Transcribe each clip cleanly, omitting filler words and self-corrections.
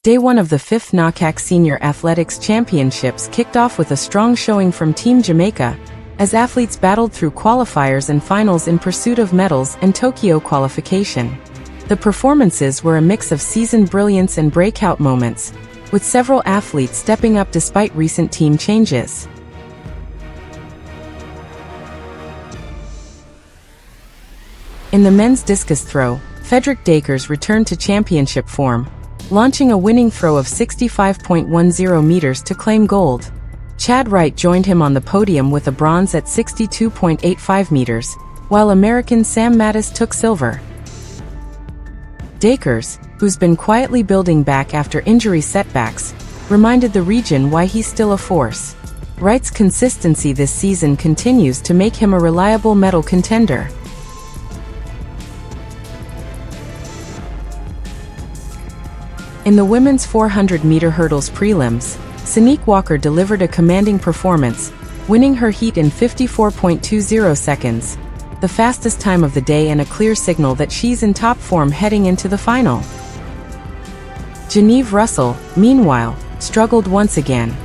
Day 1 of the 5th NACAC Senior Athletics Championships kicked off with a strong showing from Team Jamaica, as athletes battled through qualifiers and finals in pursuit of medals and Tokyo qualification. The performances were a mix of seasoned brilliance and breakout moments, with several athletes stepping up despite recent team changes. In the men's discus throw, Frederick Dakers returned to championship form, launching a winning throw of 65.10 meters to claim gold. Chad Wright joined him on the podium with a bronze at 62.85 meters, while American Sam Mattis took silver. Dakers, who's been quietly building back after injury setbacks, reminded the region why he's still a force. Wright's consistency this season continues to make him a reliable medal contender. In the women's 400-meter hurdles prelims, Sanique Walker delivered a commanding performance, winning her heat in 54.20 seconds, the fastest time of the day and a clear signal that she's in top form heading into the final. Geneve Russell, meanwhile, struggled once again.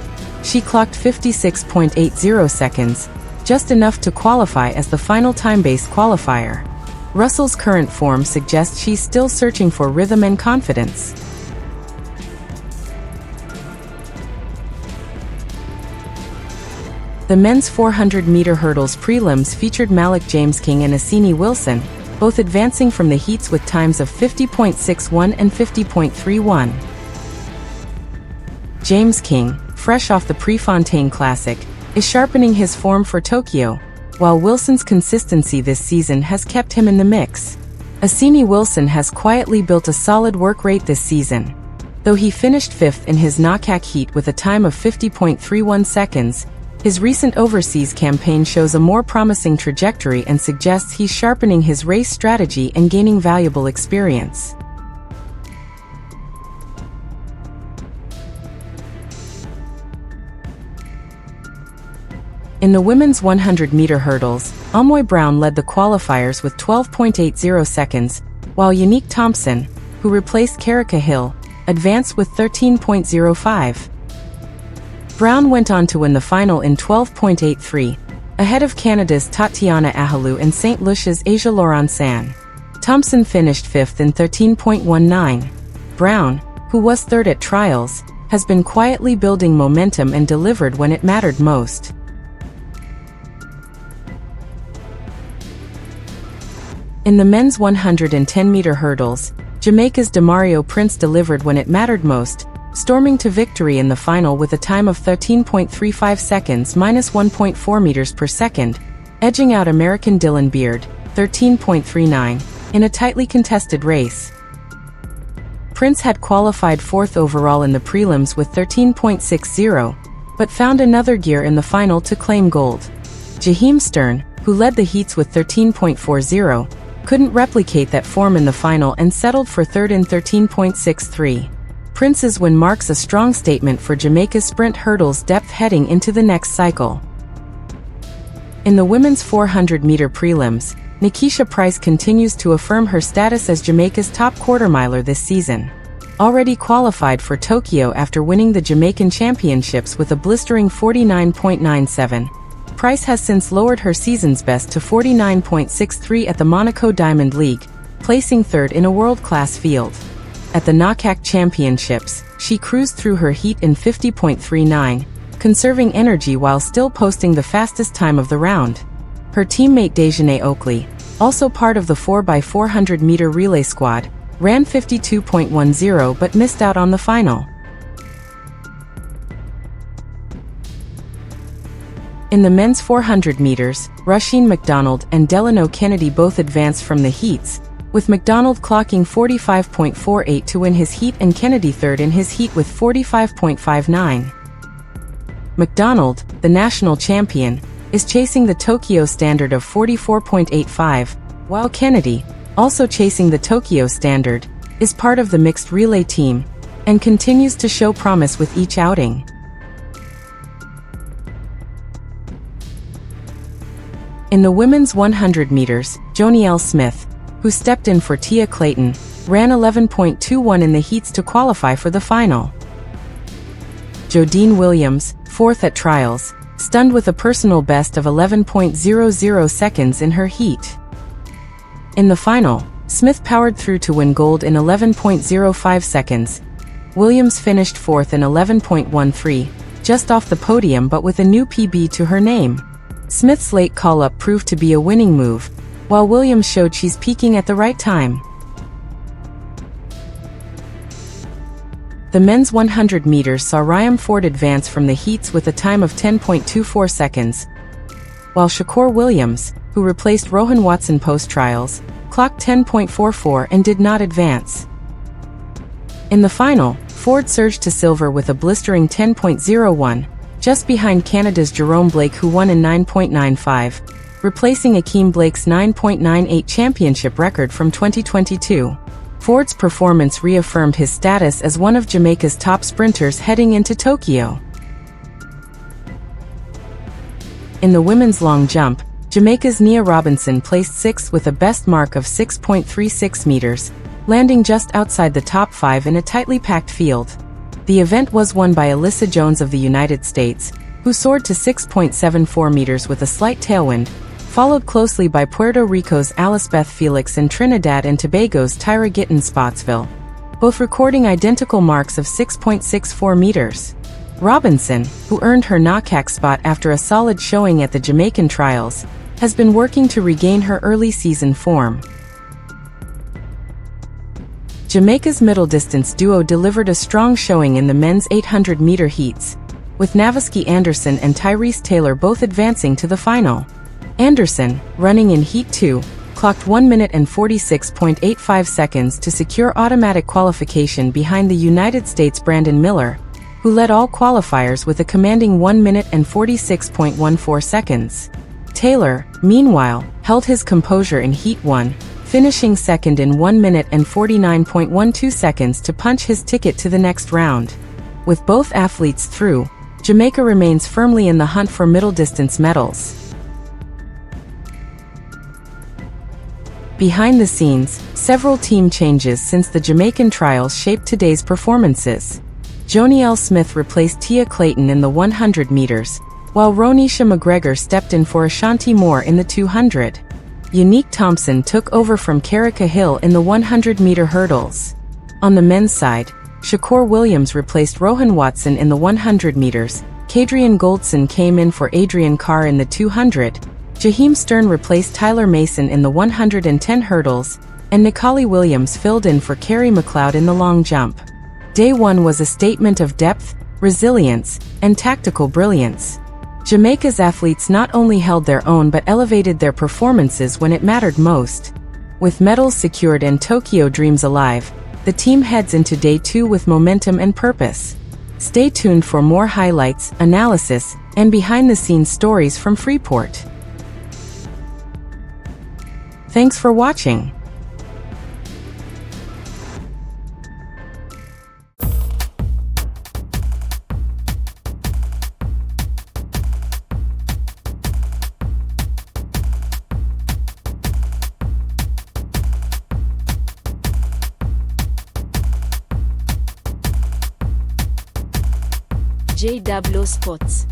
She clocked 56.80 seconds, just enough to qualify as the final time-based qualifier. Russell's current form suggests she's still searching for rhythm and confidence. The men's 400-meter hurdles prelims featured Malik James King and Asini Wilson, both advancing from the heats with times of 50.61 and 50.31. James King, fresh off the Prefontaine Classic, is sharpening his form for Tokyo, while Wilson's consistency this season has kept him in the mix. Asini Wilson has quietly built a solid work rate this season. Though he finished 5th in his NACAC heat with a time of 50.31 seconds, his recent overseas campaign shows a more promising trajectory and suggests he's sharpening his race strategy and gaining valuable experience. In the women's 100-meter hurdles, Amoy Brown led the qualifiers with 12.80 seconds, while Unique Thompson, who replaced Kerika Hill, advanced with 13.05. Brown went on to win the final in 12.83, ahead of Canada's Tatiana Ahalou and St. Lucia's Asia Lauren-San. Thompson finished 5th in 13.19. Brown, who was 3rd at trials, has been quietly building momentum and delivered when it mattered most. In the men's 110-meter hurdles, Jamaica's Demario Prince delivered when it mattered most, storming to victory in the final with a time of 13.35 seconds minus 1.4 meters per second, edging out American Dylan Beard, 13.39, in a tightly contested race. Prince had qualified 4th overall in the prelims with 13.60, but found another gear in the final to claim gold. Jaheim Stern, who led the heats with 13.40, couldn't replicate that form in the final and settled for 3rd in 13.63. Prince's win marks a strong statement for Jamaica's sprint hurdles depth heading into the next cycle. In the women's 400-meter prelims, Nikisha Price continues to affirm her status as Jamaica's top quarter-miler this season. Already qualified for Tokyo after winning the Jamaican Championships with a blistering 49.97, Price has since lowered her season's best to 49.63 at the Monaco Diamond League, placing 3rd in a world-class field. At the NACAC Championships, she cruised through her heat in 50.39, conserving energy while still posting the fastest time of the round. Her teammate Dejanay Oakley, also part of the 4x400-meter relay squad, ran 52.10 but missed out on the final. In the men's 400 meters, Rasheen McDonald and Delano Kennedy both advanced from the heats, with McDonald clocking 45.48 to win his heat and Kennedy 3rd in his heat with 45.59. McDonald, the national champion, is chasing the Tokyo standard of 44.85, while Kennedy, also chasing the Tokyo standard, is part of the mixed relay team, and continues to show promise with each outing. In the women's 100 meters, Jonielle Smith, who stepped in for Tia Clayton, ran 11.21 in the heats to qualify for the final. Jodine Williams, 4th at trials, stunned with a personal best of 11.00 seconds in her heat. In the final, Smith powered through to win gold in 11.05 seconds. Williams finished 4th in 11.13, just off the podium but with a new PB to her name. Smith's late call-up proved to be a winning move, while Williams showed she's peaking at the right time. The men's 100 meters saw Ryan Ford advance from the heats with a time of 10.24 seconds, while Shakur Williams, who replaced Rohan Watson post-trials, clocked 10.44 and did not advance. In the final, Ford surged to silver with a blistering 10.01, just behind Canada's Jerome Blake, who won in 9.95, replacing Akeem Blake's 9.98 championship record from 2022. Ford's performance reaffirmed his status as one of Jamaica's top sprinters heading into Tokyo. In the women's long jump, Jamaica's Nia Robinson placed 6th with a best mark of 6.36 meters, landing just outside the top 5 in a tightly packed field. The event was won by Alyssa Jones of the United States, who soared to 6.74 meters with a slight tailwind, followed closely by Puerto Rico's Alisbeth Felix and Trinidad and Tobago's Tyra Gittin Spotsville, both recording identical marks of 6.64 meters. Robinson, who earned her NACAC spot after a solid showing at the Jamaican trials, has been working to regain her early season form. Jamaica's middle distance duo delivered a strong showing in the men's 800-meter heats, with Navasky Anderson and Tyrese Taylor both advancing to the final. Anderson, running in Heat 2, clocked 1 minute and 46.85 seconds to secure automatic qualification behind the United States' Brandon Miller, who led all qualifiers with a commanding 1 minute and 46.14 seconds. Taylor, meanwhile, held his composure in Heat 1, finishing second in 1 minute and 49.12 seconds to punch his ticket to the next round. With both athletes through, Jamaica remains firmly in the hunt for middle distance medals. Behind the scenes, several team changes since the Jamaican trials shaped today's performances. Jonielle Smith replaced Tia Clayton in the 100 meters, while Ronisha McGregor stepped in for Ashanti Moore in the 200. Unique Thompson took over from Kerika Hill in the 100-meter hurdles. On the men's side, Shakur Williams replaced Rohan Watson in the 100 meters, Kadrian Goldson came in for Adrian Carr in the 200, Jaheim Stern replaced Tyler Mason in the 110 hurdles, and Nikali Williams filled in for Kerry McLeod in the long jump. Day 1 was a statement of depth, resilience, and tactical brilliance. Jamaica's athletes not only held their own but elevated their performances when it mattered most. With medals secured and Tokyo dreams alive, the team heads into Day 2 with momentum and purpose. Stay tuned for more highlights, analysis, and behind-the-scenes stories from Freeport. Thanks for watching. Jay Dublow Sports.